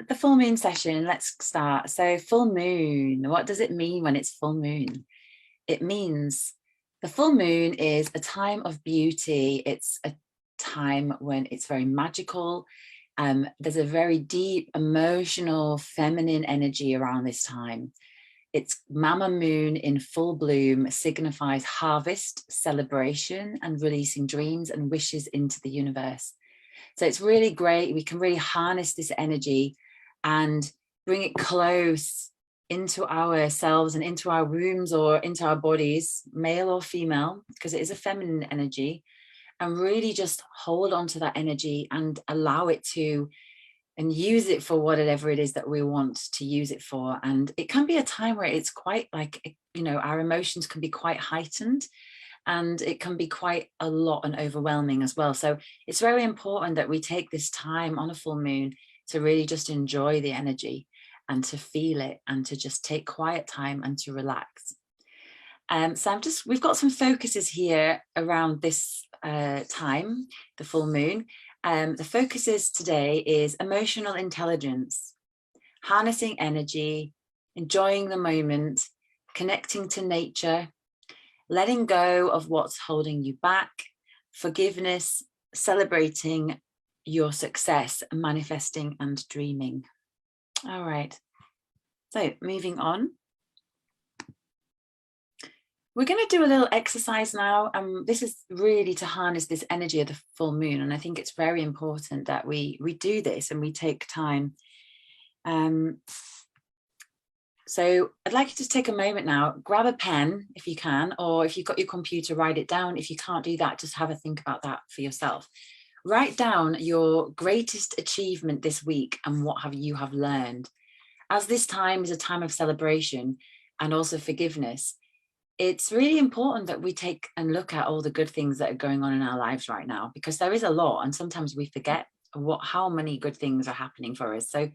the full moon session, let's start. So full moon, what does it mean when it's full moon? It means the full moon is a time of beauty. It's a time when it's very magical. There's a very deep, emotional, feminine energy around this time. It's Mama Moon in full bloom, signifies harvest, celebration, and releasing dreams and wishes into the universe. So it's really great. We can really harness this energy and bring it close into ourselves and into our wombs or into our bodies, male or female, because it is a feminine energy, and really just hold on to that energy and allow it to, and use it for whatever it is that we want to use it for. And it can be a time where it's quite like, you know, our emotions can be quite heightened, and it can be quite a lot and overwhelming as well. So it's very important that we take this time on a full moon to really just enjoy the energy and to feel it and to just take quiet time and to relax. So we've got some focuses here around this time, the full moon. The focuses today is emotional intelligence, harnessing energy, enjoying the moment, connecting to nature, letting go of what's holding you back, forgiveness, celebrating your success, manifesting and dreaming. All right, so moving on. We're going to do a little exercise now. This is really to harness this energy of the full moon. And I think it's very important that we do this and we take time. So I'd like you to take a moment now, grab a pen if you can, or if you've got your computer, write it down. If you can't do that, just have a think about that for yourself. Write down your greatest achievement this week and what you have learned. As this time is a time of celebration and also forgiveness, it's really important that we take and look at all the good things that are going on in our lives right now, because there is a lot, and sometimes we forget how many good things are happening for us. So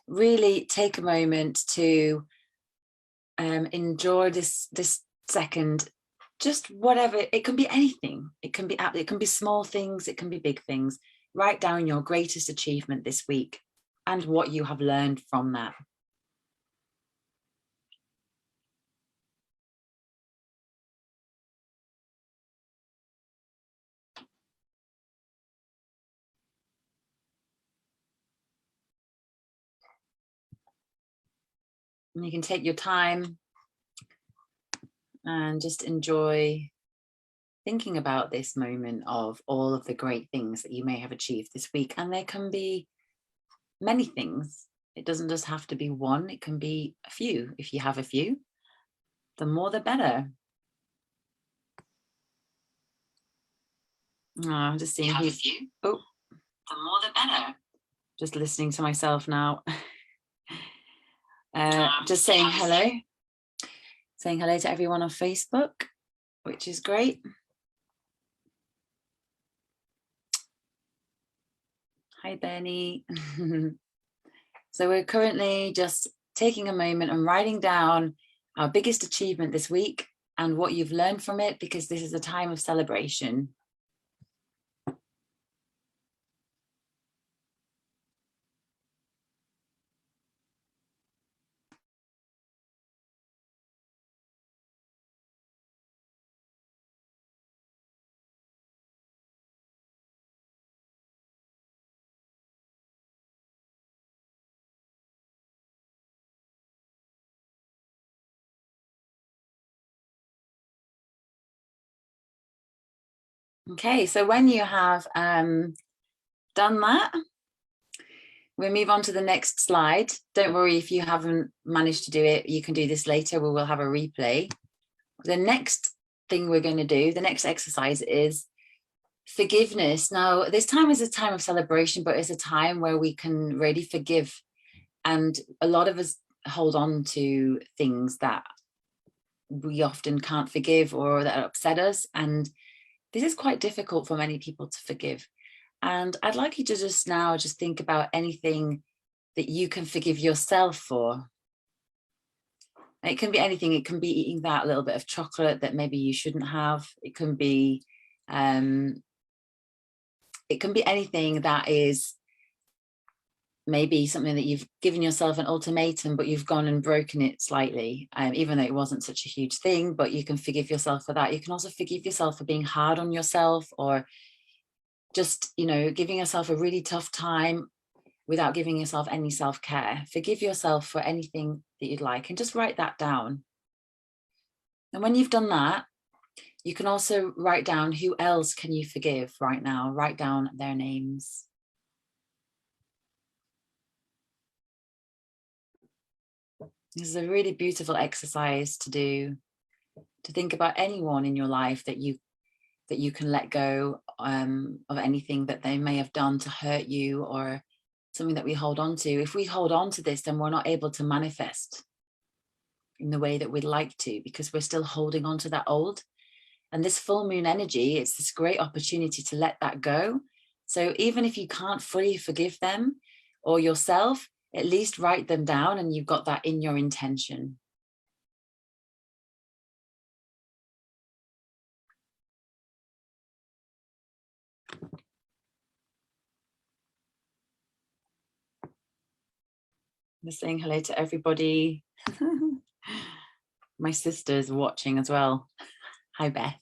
really take a moment to enjoy this second, just whatever. It can be anything. It can be small things, it can be big things. Write down your greatest achievement this week and what you have learned from that. And you can take your time and just enjoy thinking about this moment of all of the great things that you may have achieved this week. And there can be many things. It doesn't just have to be one, it can be a few. If you have a few, the more the better. Oh, I'm just seeing who's, oh, the more the better. Just listening to myself now. Just saying hello. Saying hello to everyone on Facebook, which is great. Hi, Bernie. So we're currently just taking a moment and writing down our biggest achievement this week and what you've learned from it, because this is a time of celebration. Okay, so when you have done that, we'll move on to the next slide. Don't worry if you haven't managed to do it, you can do this later. We will have a replay. The next thing we're going to do, the next exercise is forgiveness. Now, this time is a time of celebration, but it's a time where we can really forgive. And a lot of us hold on to things that we often can't forgive or that upset us. And this is quite difficult for many people to forgive. And I'd like you to just think about anything that you can forgive yourself for. It can be anything. It can be eating that little bit of chocolate that maybe you shouldn't have. It can be anything that is maybe something that you've given yourself an ultimatum, but you've gone and broken it slightly, even though it wasn't such a huge thing, but you can forgive yourself for that. You can also forgive yourself for being hard on yourself, or just, you know, giving yourself a really tough time without giving yourself any self-care. Forgive yourself for anything that you'd like, and just write that down. And when you've done that, you can also write down who else can you forgive right now. Write down their names. This is a really beautiful exercise to do, to think about anyone in your life that you can let go of anything that they may have done to hurt you, or something that we hold on to. If we hold on to this, then we're not able to manifest in the way that we'd like to, because we're still holding on to that old. And this full moon energy, it's this great opportunity to let that go. So even if you can't fully forgive them or yourself, at least write them down, and you've got that in your intention. I'm saying hello to everybody. My sister's watching as well. Hi, Beth.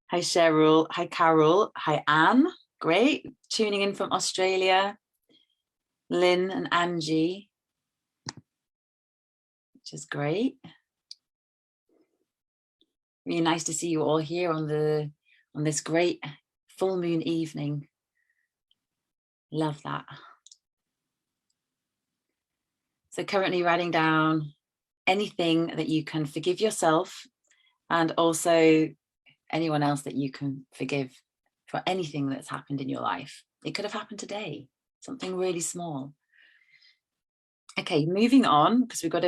Hi, Cheryl. Hi, Carol. Hi, Anne. Great. Tuning in from Australia. Lynn and Angie, which is great. Really nice to see you all here on this great full moon evening. Love that. So currently writing down anything that you can forgive yourself, and also anyone else that you can forgive for anything that's happened in your life. It could have happened today, something really small. Okay, moving on, because we've got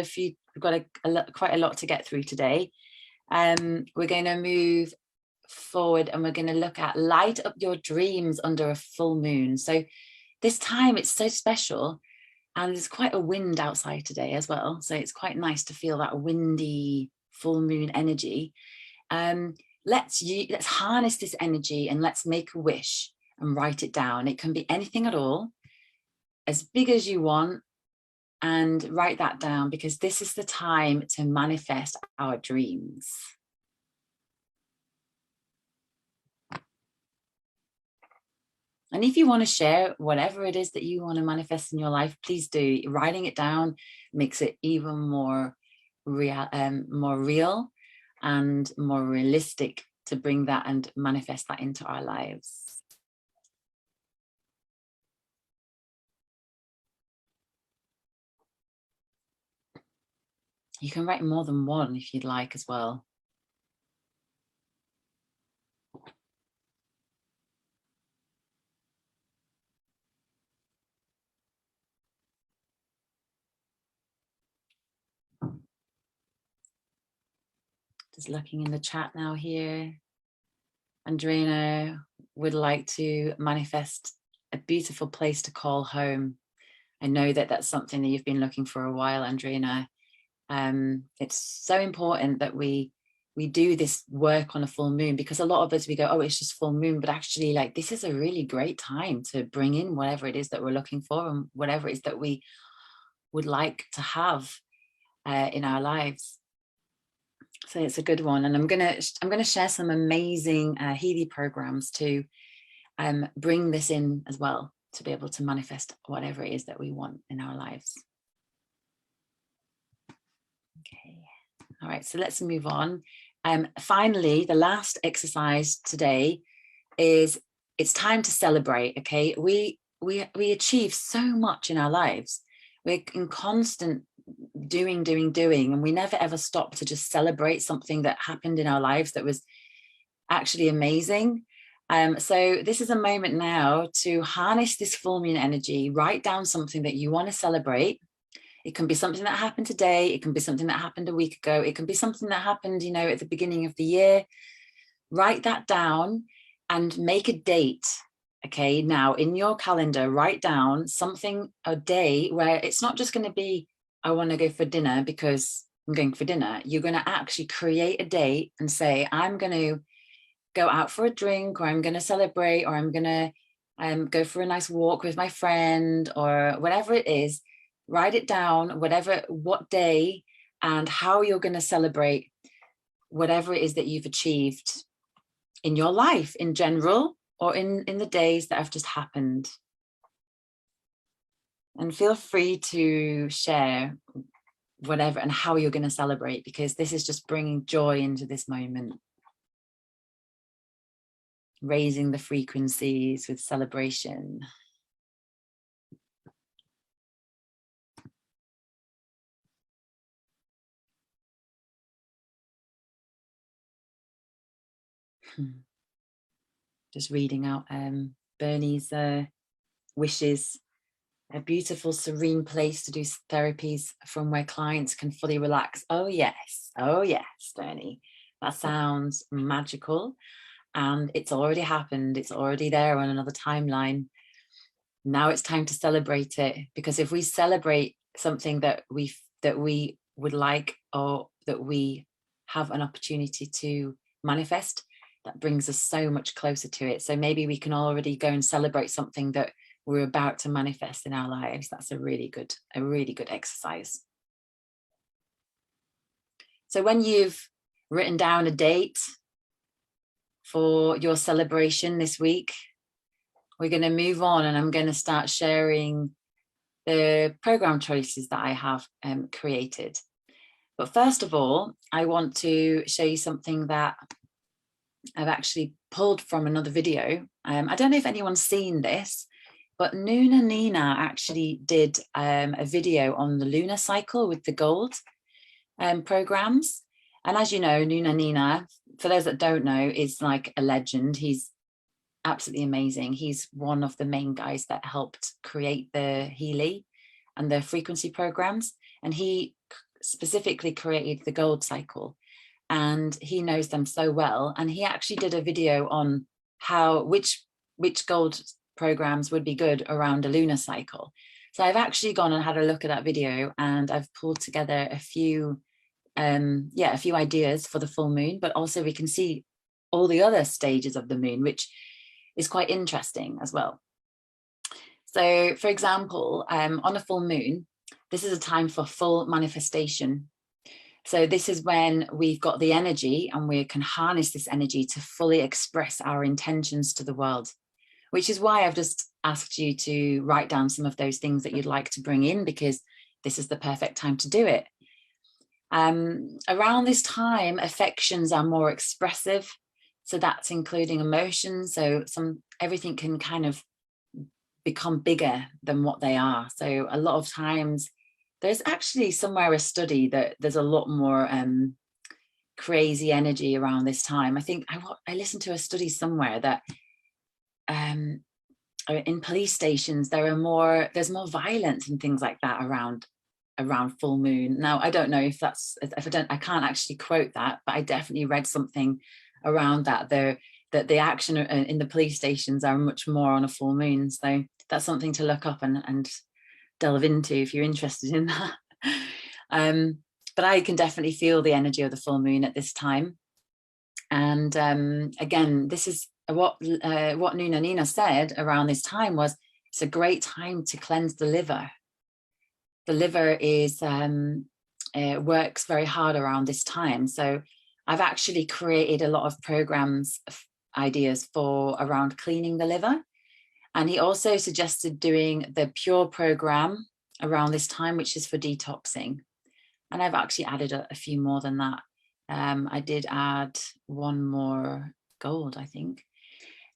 quite a lot to get through today. We're going to move forward, and we're going to look at light up your dreams under a full moon. So this time it's so special, and there's quite a wind outside today as well. So it's quite nice to feel that windy full moon energy. Let's harness this energy, and let's make a wish and write it down. It can be anything at all, as big as you want, and write that down, because this is the time to manifest our dreams. And if you want to share whatever it is that you want to manifest in your life, please do. Writing it down makes it even more real and more realistic to bring that and manifest that into our lives. You can write more than one if you'd like as well. Just looking in the chat now here. Andrina would like to manifest a beautiful place to call home. I know that that's something that you've been looking for a while, Andrina. It's so important that we do this work on a full moon, because a lot of us, we go, oh, it's just full moon, but actually, like, this is a really great time to bring in whatever it is that we're looking for, and whatever it is that we would like to have in our lives. So it's a good one, and I'm gonna share some amazing Healy programs to bring this in as well, to be able to manifest whatever it is that we want in our lives. Okay, all right, so let's move on. Finally, the last exercise today is, it's time to celebrate. Okay, we achieve so much in our lives. We're in constant doing, and we never ever stop to just celebrate something that happened in our lives that was actually amazing. So this is a moment now to harness this full moon energy. Write down something that you want to celebrate. It can be something that happened today. It can be something that happened a week ago. It can be something that happened, you know, at the beginning of the year. Write that down and make a date. Okay, now in your calendar, write down something, a day where it's not just going to be, I want to go for dinner because I'm going for dinner. You're going to actually create a date and say, I'm going to go out for a drink, or I'm going to celebrate, or I'm going to go for a nice walk with my friend or whatever it is, write it down, what day and how you're going to celebrate whatever it is that you've achieved in your life in general or in the days that have just happened. And feel free to share whatever and how you're going to celebrate, because this is just bringing joy into this moment. Raising the frequencies with celebration. Just reading out Bernie's wishes. A beautiful, serene place to do therapies from where clients can fully relax. Oh yes, Bernie. That sounds magical. And it's already happened. It's already there on another timeline. Now it's time to celebrate it, because if we celebrate something that we would like, or that we have an opportunity to manifest, that brings us so much closer to it. So maybe we can already go and celebrate something that we're about to manifest in our lives. That's a really good exercise. So when you've written down a date for your celebration this week, we're going to move on, and I'm going to start sharing the program choices that I have created. But first of all, I want to show you something that I've actually pulled from another video. I don't know if anyone's seen this, but Mooon and Nina actually did a video on the lunar cycle with the gold programs. And as you know, Mooon and Nina, for those that don't know, is like a legend. He's absolutely amazing. He's one of the main guys that helped create the Healy and the frequency programs. And he specifically created the gold cycle. And he knows them so well. And he actually did a video on which gold programs would be good around a lunar cycle. So I've actually gone and had a look at that video, and I've pulled together a few ideas for the full moon, but also we can see all the other stages of the moon, which is quite interesting as well. So for example, on a full moon, this is a time for full manifestation. So this is when we've got the energy, and we can harness this energy to fully express our intentions to the world, which is why I've just asked you to write down some of those things that you'd like to bring in, because this is the perfect time to do it. Around this time, affections are more expressive. So that's including emotions. So everything can kind of become bigger than what they are. So a lot of times, there's actually somewhere a study that there's a lot more crazy energy around this time. I think I listened to a study somewhere that in police stations there's more violence and things like that around full moon. Now I don't know if I can't actually quote that, but I definitely read something around that the action in the police stations are much more on a full moon. So that's something to look up and delve into if you're interested in that. But I can definitely feel the energy of the full moon at this time. And again, this is what Nuna Nina said around this time was, it's a great time to cleanse the liver. The liver is works very hard around this time. So I've actually created a lot of programs, ideas for around cleaning the liver. And he also suggested doing the Pure program around this time, which is for detoxing. And I've actually added a few more than that. I did add one more gold, I think.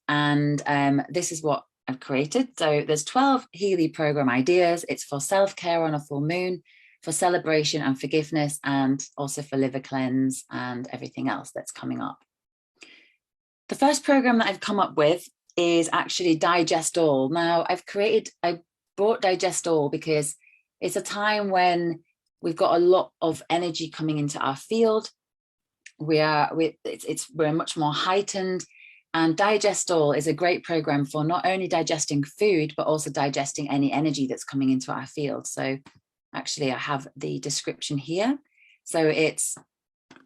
And this is what I've created. So there's 12 Healy program ideas. It's for self-care on a full moon, for celebration and forgiveness, and also for liver cleanse and everything else that's coming up. The first program that I've come up with is actually Digest All. Now I brought Digest All because it's a time when we've got a lot of energy coming into our field. We're much more heightened, and Digest All is a great program for not only digesting food, but also digesting any energy that's coming into our field. So actually I have the description here. So it's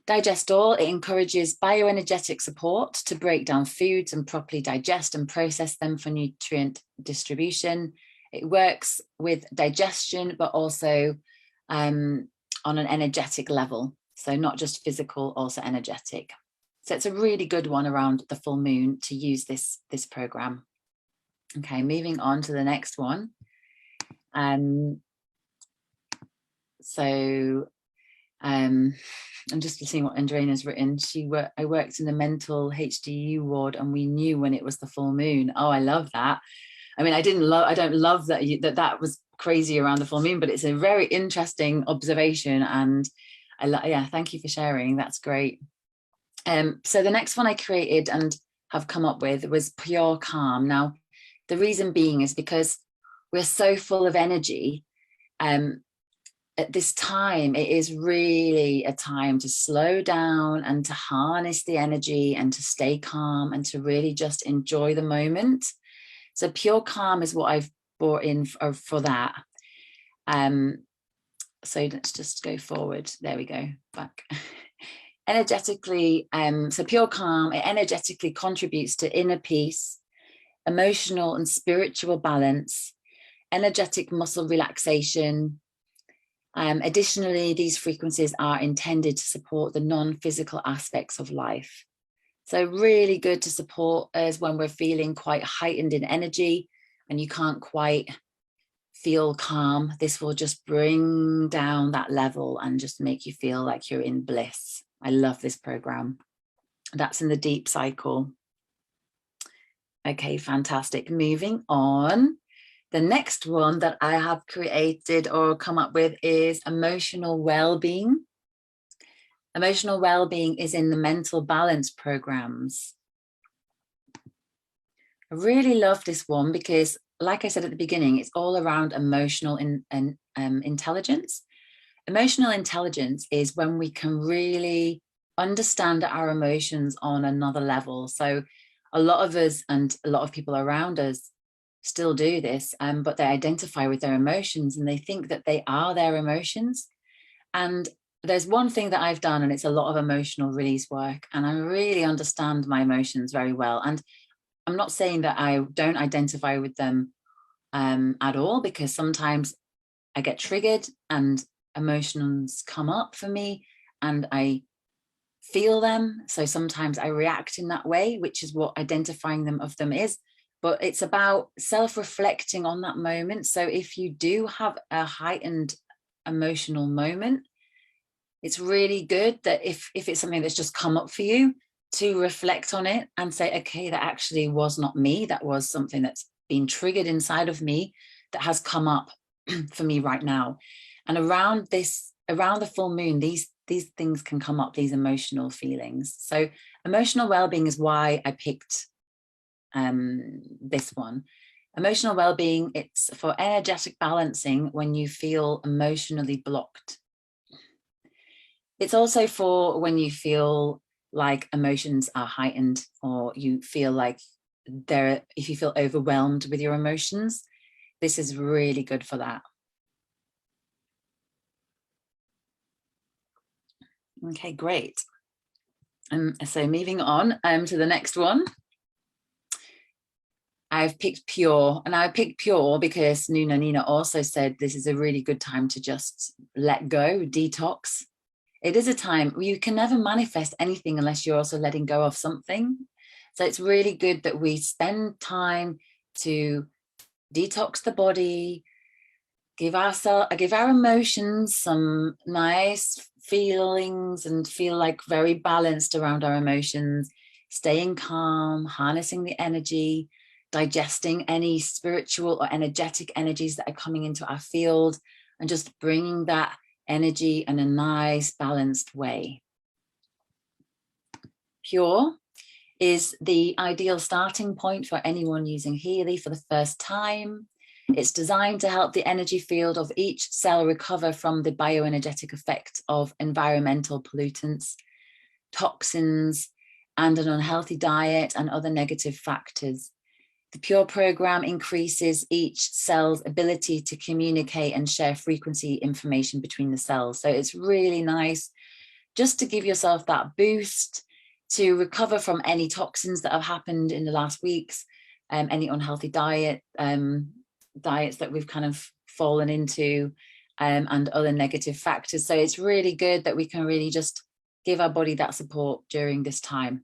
Digest all, it encourages bioenergetic support to break down foods and properly digest and process them for nutrient distribution. It works with digestion, but also on an energetic level. So not just physical, also energetic. So it's a really good one around the full moon to use this program. Okay, moving on to the next one. I'm just seeing what Andreina's written. I worked in the mental HDU ward, and we knew when it was the full moon. Oh, I love that. I mean, I don't love that was crazy around the full moon, but it's a very interesting observation, and yeah, thank you for sharing. That's great. So the next one I created and have come up with was pure calm. Now, the reason being is because we're so full of energy. At this time, it is really a time to slow down and to harness the energy and to stay calm and to really just enjoy the moment. So pure calm is what I've brought in for that. So let's just go forward. There we go, back. Energetically, so pure calm, it energetically contributes to inner peace, emotional and spiritual balance, energetic muscle relaxation. Additionally, these frequencies are intended to support the non-physical aspects of life. So really good to support us when we're feeling quite heightened in energy and you can't quite feel calm. This will just bring down that level and just make you feel like you're in bliss. I love this program. That's in the deep cycle. Okay, fantastic. Moving on. The next one that I have created or come up with is emotional well-being. Emotional well-being is in the mental balance programs. I really love this one because, like I said at the beginning, it's all around emotional intelligence. Emotional intelligence is when we can really understand our emotions on another level. So a lot of us and a lot of people around us still do this, but they identify with their emotions and they think that they are their emotions. And there's one thing that I've done, and it's a lot of emotional release work, and I really understand my emotions very well. And I'm not saying that I don't identify with them at all, because sometimes I get triggered and emotions come up for me and I feel them. So sometimes I react in that way, which is what identifying them of them is. But it's about self-reflecting on that moment. So if you do have a heightened emotional moment, it's really good that if it's something that's just come up for you, to reflect on it and say, okay, that actually was not me. That was something that's been triggered inside of me that has come up for me right now. And around the full moon, these things can come up, these emotional feelings. So emotional well-being is why I picked this one. Emotional well-being, it's for energetic balancing when you feel emotionally blocked. It's also for when you feel like emotions are heightened, or you feel like if you feel overwhelmed with your emotions, this is really good for that. Okay, great. So moving on to the next one. I've picked pure, and I picked pure because Nina also said this is a really good time to just let go, detox. It is a time where you can never manifest anything unless you're also letting go of something. So it's really good that we spend time to detox the body, give our emotions some nice feelings and feel like very balanced around our emotions, staying calm, harnessing the energy, digesting any spiritual or energetic energies that are coming into our field, and just bringing that energy in a nice balanced way. Pure is the ideal starting point for anyone using Healy for the first time. It's designed to help the energy field of each cell recover from the bioenergetic effects of environmental pollutants, toxins, and an unhealthy diet and other negative factors. The Pure program increases each cell's ability to communicate and share frequency information between the cells. So it's really nice just to give yourself that boost to recover from any toxins that have happened in the last weeks, any unhealthy diets that we've kind of fallen into, and other negative factors. So it's really good that we can really just give our body that support during this time.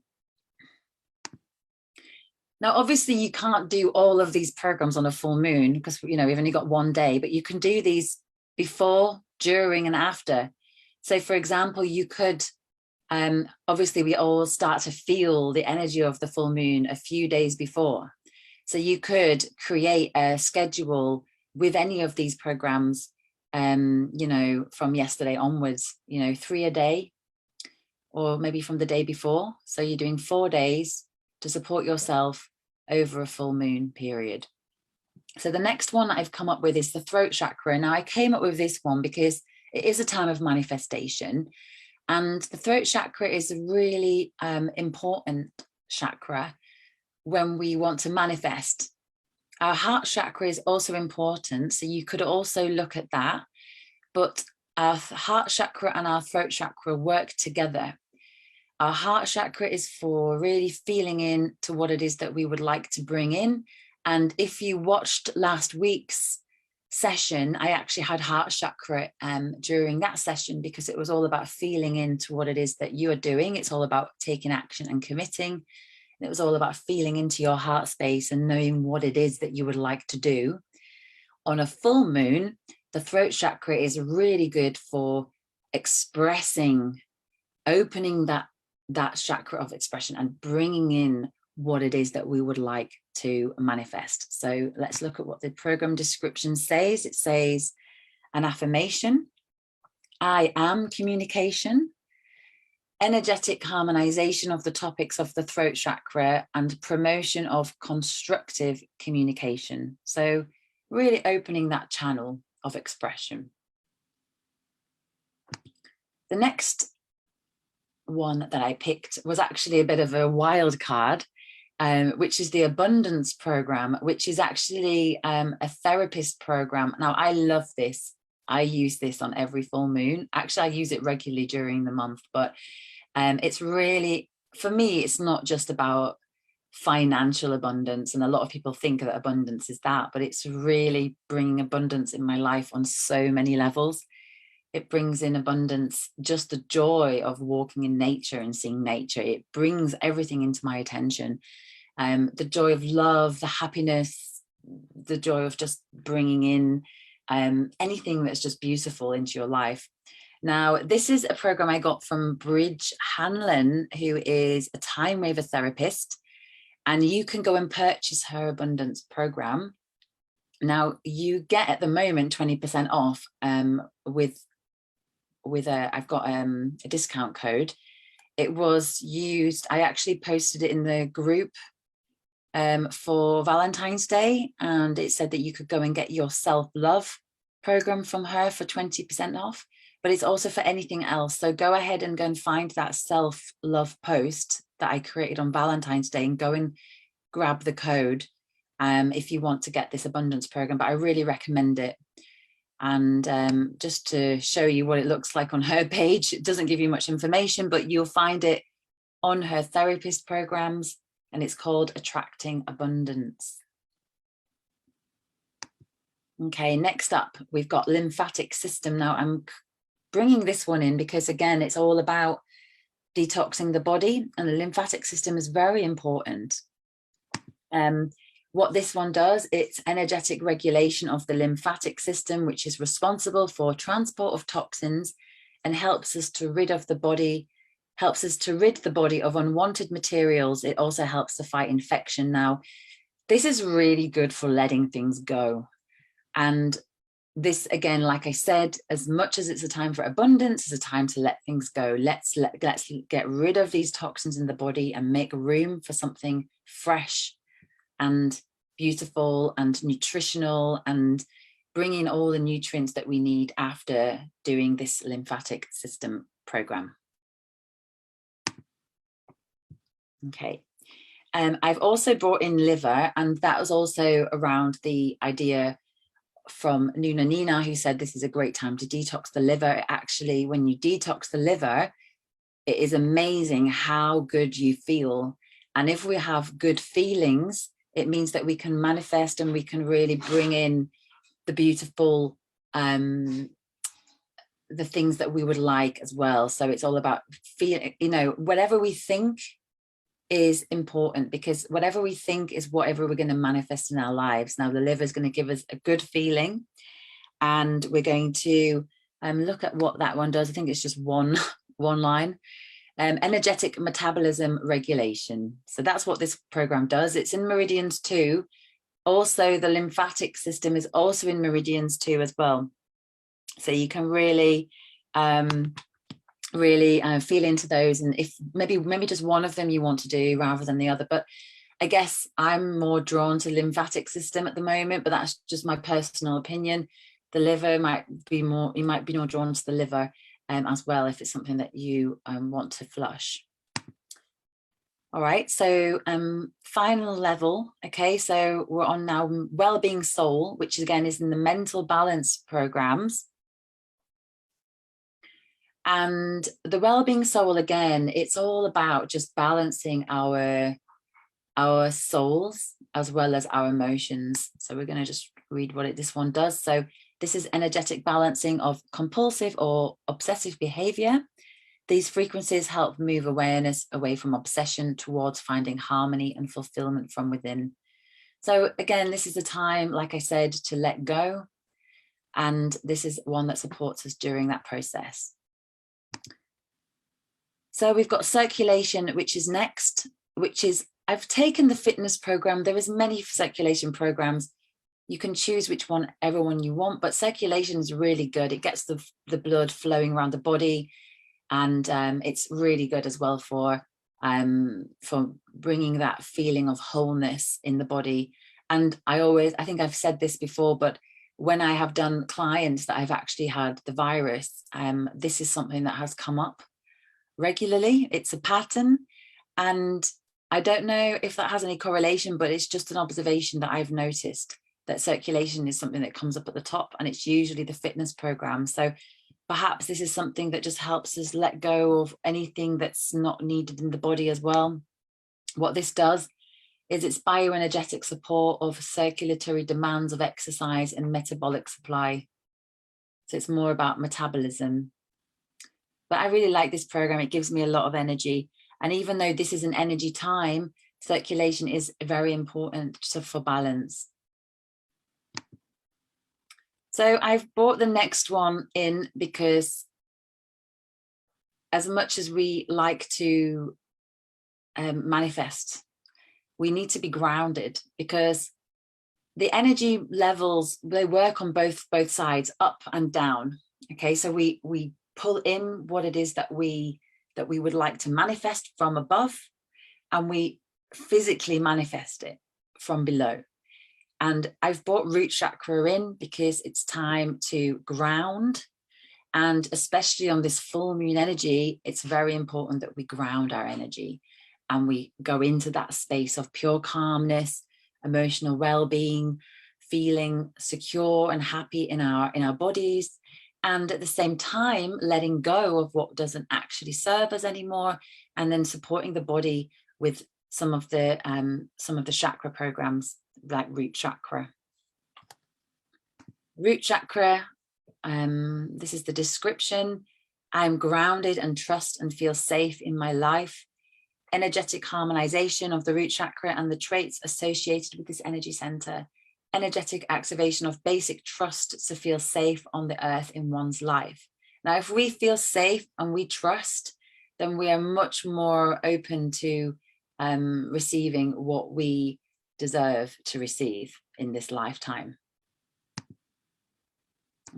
Now, obviously, you can't do all of these programs on a full moon because, you know, we've only got one day, but you can do these before, during, and after. So, for example, you could, obviously, we all start to feel the energy of the full moon a few days before. So you could create a schedule with any of these programs, you know, from yesterday onwards, you know, 3 a day, or maybe from the day before. So you're doing 4 days to support yourself over a full moon period. So the next one I've come up with is the throat chakra. Now I came up with this one because it is a time of manifestation, and the throat chakra is a really important chakra when we want to manifest. Our heart chakra is also important, so you could also look at that, but our heart chakra and our throat chakra work together. Our heart chakra is for really feeling in to what it is that we would like to bring in. And if you watched last week's session, I actually had heart chakra during that session, because it was all about feeling into what it is that you are doing. It's all about taking action and committing. And it was all about feeling into your heart space and knowing what it is that you would like to do. On a full moon, the throat chakra is really good for expressing, opening that chakra of expression and bringing in what it is that we would like to manifest. So let's look at what the program description says. It says an affirmation: I am communication, energetic harmonization of the topics of the throat chakra, and promotion of constructive communication. So really opening that channel of expression. The next one that I picked was actually a bit of a wild card, which is the abundance program, which is actually a therapist program. Now, I love this. I use this on every full moon. Actually, I use it regularly during the month, but it's really, for me, it's not just about financial abundance. And a lot of people think that abundance is that, but it's really bringing abundance in my life on so many levels. It brings in abundance, just the joy of walking in nature and seeing nature. It brings everything into my attention. The joy of love, the happiness, the joy of just bringing in anything that's just beautiful into your life. Now, this is a program I got from Bridge Hanlon, who is a time waver therapist, and you can go and purchase her abundance program. Now, you get at the moment 20% off with I've got a discount code. It was used, I actually posted it in the group for Valentine's Day, and it said that you could go and get your self-love program from her for 20% off, but it's also for anything else. So go ahead and go and find that self-love post that I created on Valentine's Day and go and grab the code if you want to get this abundance program. But I really recommend it. And just to show you what it looks like on her page, it doesn't give you much information, but you'll find it on her therapist programs, and it's called Attracting Abundance. Okay, next up, we've got lymphatic system. Now I'm bringing this one in because, again, it's all about detoxing the body, and the lymphatic system is very important. What this one does, it's energetic regulation of the lymphatic system, which is responsible for transport of toxins and helps us to rid the body of unwanted materials. It also helps to fight infection. Now, this is really good for letting things go. And this, again, like I said, as much as it's a time for abundance, it's a time to let things go. Let's get rid of these toxins in the body and make room for something fresh and beautiful and nutritional, and bring in all the nutrients that we need after doing this lymphatic system program. Okay. I've also brought in liver, and that was also around the idea from Nuna Nina, who said this is a great time to detox the liver. Actually, when you detox the liver, it is amazing how good you feel. And if we have good feelings, it means that we can manifest and we can really bring in the beautiful, the things that we would like as well. So it's all about feeling, you know, whatever we think is important, because whatever we think is whatever we're going to manifest in our lives. Now, the liver is going to give us a good feeling, and we're going to look at what that one does. I think it's just one line. Energetic metabolism regulation. So that's what this program does. It's in meridians too. Also, the lymphatic system is also in meridians too as well. So you can really feel into those, and if maybe just one of them you want to do rather than the other. But I guess I'm more drawn to lymphatic system at the moment, but that's just my personal opinion. The liver might be more, you might be more drawn to the liver as well, if it's something that you want to flush. All right, so final level. Okay, so we're on now Wellbeing Soul, which again is in the mental balance programs. And the Wellbeing Soul, again, it's all about just balancing our souls as well as our emotions. So we're going to just read what this one does. So this is energetic balancing of compulsive or obsessive behavior. These frequencies help move awareness away from obsession towards finding harmony and fulfillment from within. So again, this is a time, like I said, to let go. And this is one that supports us during that process. So we've got circulation, which is next, which is, I've taken the fitness program. There is many circulation programs. You can choose whichever one you want, but circulation is really good. It gets the blood flowing around the body, and it's really good as well for bringing that feeling of wholeness in the body. And I think I've said this before, but when I have done clients that I've actually had the virus, this is something that has come up regularly. It's a pattern, and I don't know if that has any correlation, but it's just an observation that I've noticed, that circulation is something that comes up at the top, and it's usually the fitness program. So perhaps this is something that just helps us let go of anything that's not needed in the body as well. What this does is it's bioenergetic support of circulatory demands of exercise and metabolic supply. So it's more about metabolism. But I really like this program. It gives me a lot of energy. And even though this is an energy time, circulation is very important for balance. So I've brought the next one in because as much as we like to manifest, we need to be grounded, because the energy levels, they work on both sides, up and down. Okay, so we pull in what it is that we would like to manifest from above, and we physically manifest it from below. And I've brought root chakra in because it's time to ground. And especially on this full moon energy, it's very important that we ground our energy and we go into that space of pure calmness, emotional well-being, feeling secure and happy in our bodies. And at the same time, letting go of what doesn't actually serve us anymore, and then supporting the body with some of the chakra programs, like root chakra. Root chakra, this is the description. I'm grounded and trust and feel safe in my life. Energetic harmonization of the root chakra and the traits associated with this energy center. Energetic activation of basic trust to feel safe on the earth in one's life. Now, if we feel safe and we trust, then we are much more open to receiving what we deserve to receive in this lifetime.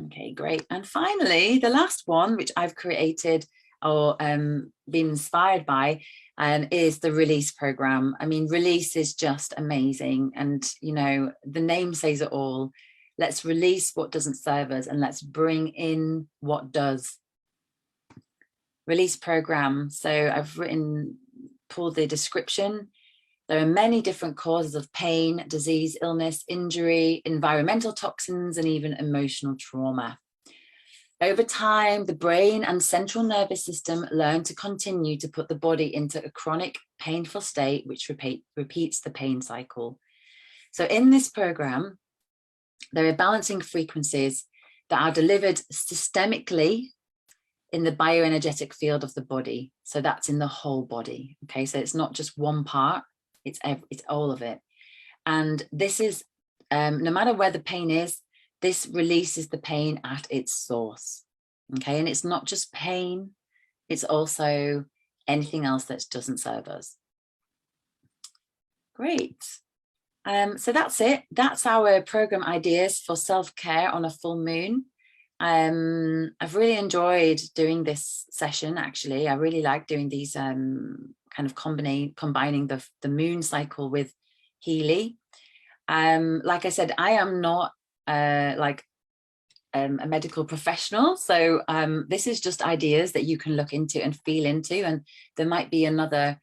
Okay, great. And finally, the last one, which I've created or been inspired by, is the release program. I mean, release is just amazing. And, you know, the name says it all. Let's release what doesn't serve us and let's bring in what does. Release program. So I've pulled the description. There are many different causes of pain, disease, illness, injury, environmental toxins, and even emotional trauma. Over time, the brain and central nervous system learn to continue to put the body into a chronic, painful state, which repeats the pain cycle. So in this program, there are balancing frequencies that are delivered systemically in the bioenergetic field of the body. So that's in the whole body. Okay, so it's not just one part, it's all of it. And this is, no matter where the pain is, this releases the pain at its source. Okay, and it's not just pain, it's also anything else that doesn't serve us. Great. So that's it. That's our program ideas for self-care on a full moon. I've really enjoyed doing this session, actually. I really like doing these kind of combining the moon cycle with Healy. Like I said, I am not a medical professional, so this is just ideas that you can look into and feel into, and there might be another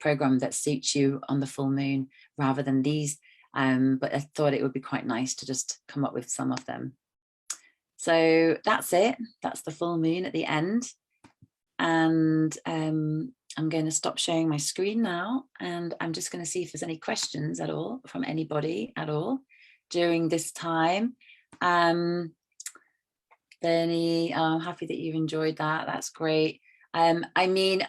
program that suits you on the full moon rather than these, but I thought it would be quite nice to just come up with some of them. So that's it. That's the full moon at the end, and I'm going to stop sharing my screen now, and I'm just going to see if there's any questions at all from anybody at all during this time. Bernie, I'm happy that you've enjoyed that. That's great. I mean,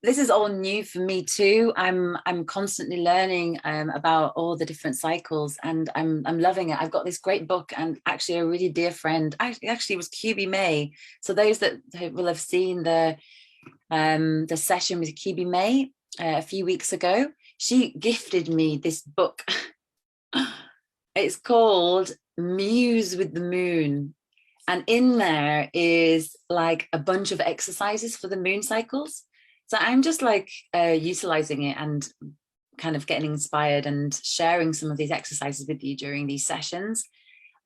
this is all new for me too. I'm constantly learning about all the different cycles, and I'm loving it. I've got this great book, and actually a really dear friend, actually it was QB May. So those that will have seen the session with QB May a few weeks ago, she gifted me this book. It's called Muse with the Moon. And in there is like a bunch of exercises for the moon cycles. So I'm just like utilizing it and kind of getting inspired and sharing some of these exercises with you during these sessions.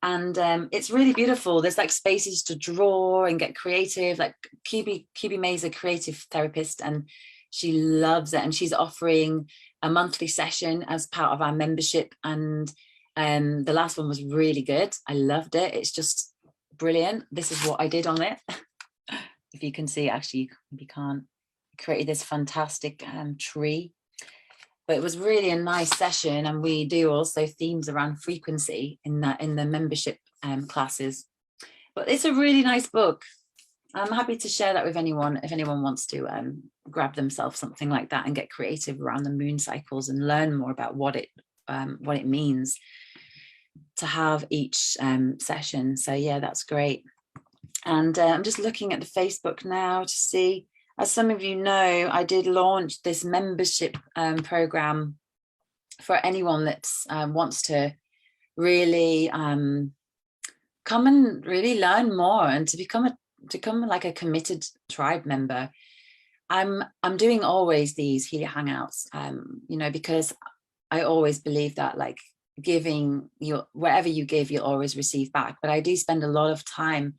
And it's really beautiful. There's like spaces to draw and get creative. Like QB May is a creative therapist, and she loves it. And she's offering a monthly session as part of our membership. And the last one was really good. I loved it. It's just brilliant. This is what I did on it. If you can see, actually, you can't. I created this fantastic tree. But it was really a nice session, and we do also themes around frequency in the membership classes. But it's a really nice book. I'm happy to share that with anyone if anyone wants to grab themselves something like that and get creative around the moon cycles and learn more about what it means to have each session. So yeah, that's great. And I'm just looking at the Facebook now to see. As some of you know, I did launch this membership program for anyone that wants to really come and really learn more and to become like a committed tribe member. I'm doing always these Healy Hangouts, you know, because I always believe that like giving, wherever you give, you'll always receive back. But I do spend a lot of time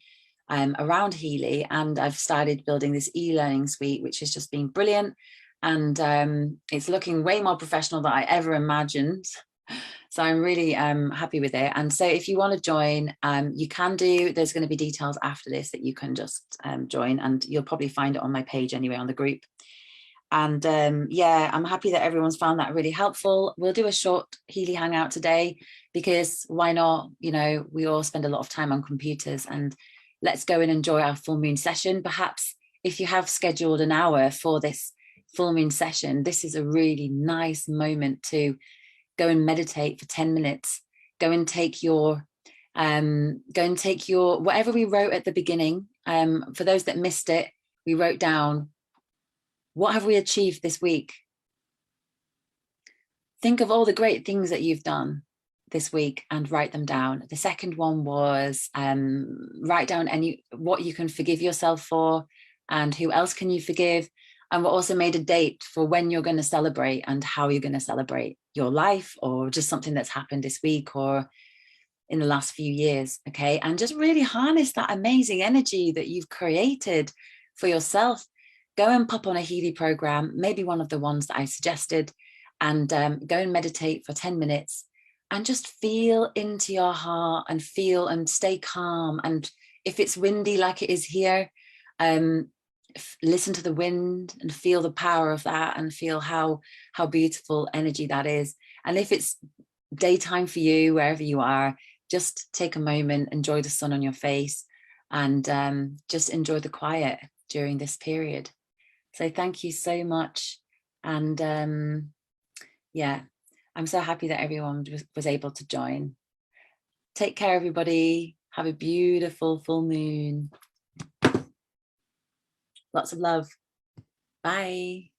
around Healy, and I've started building this e-learning suite, which has just been brilliant, and it's looking way more professional than I ever imagined. So I'm really happy with it. And so if you want to join, you can do. There's going to be details after this that you can just join, and you'll probably find it on my page anyway on the group. And yeah, I'm happy that everyone's found that really helpful. We'll do a short Healy Hangout today, because why not? You know, we all spend a lot of time on computers, and let's go and enjoy our full moon session. Perhaps if you have scheduled an hour for this full moon session, this is a really nice moment to go and meditate for 10 minutes. Go and take your whatever we wrote at the beginning. For those that missed it, we wrote down, what have we achieved this week? Think of all the great things that you've done this week and write them down. The second one was write down what you can forgive yourself for, and who else can you forgive. And we also made a date for when you're going to celebrate and how you're going to celebrate your life, or just something that's happened this week or in the last few years. Okay, and just really harness that amazing energy that you've created for yourself. Go and pop on a Healy program, maybe one of the ones that I suggested, and go and meditate for 10 minutes and just feel into your heart and feel and stay calm and if it's windy like it is here, listen to the wind and feel the power of that, and feel how beautiful energy that is. And if it's daytime for you, wherever you are, just take a moment, enjoy the sun on your face, and just enjoy the quiet during this period. So thank you so much. And yeah, I'm so happy that everyone was able to join. Take care, everybody. Have a beautiful full moon. Lots of love. Bye.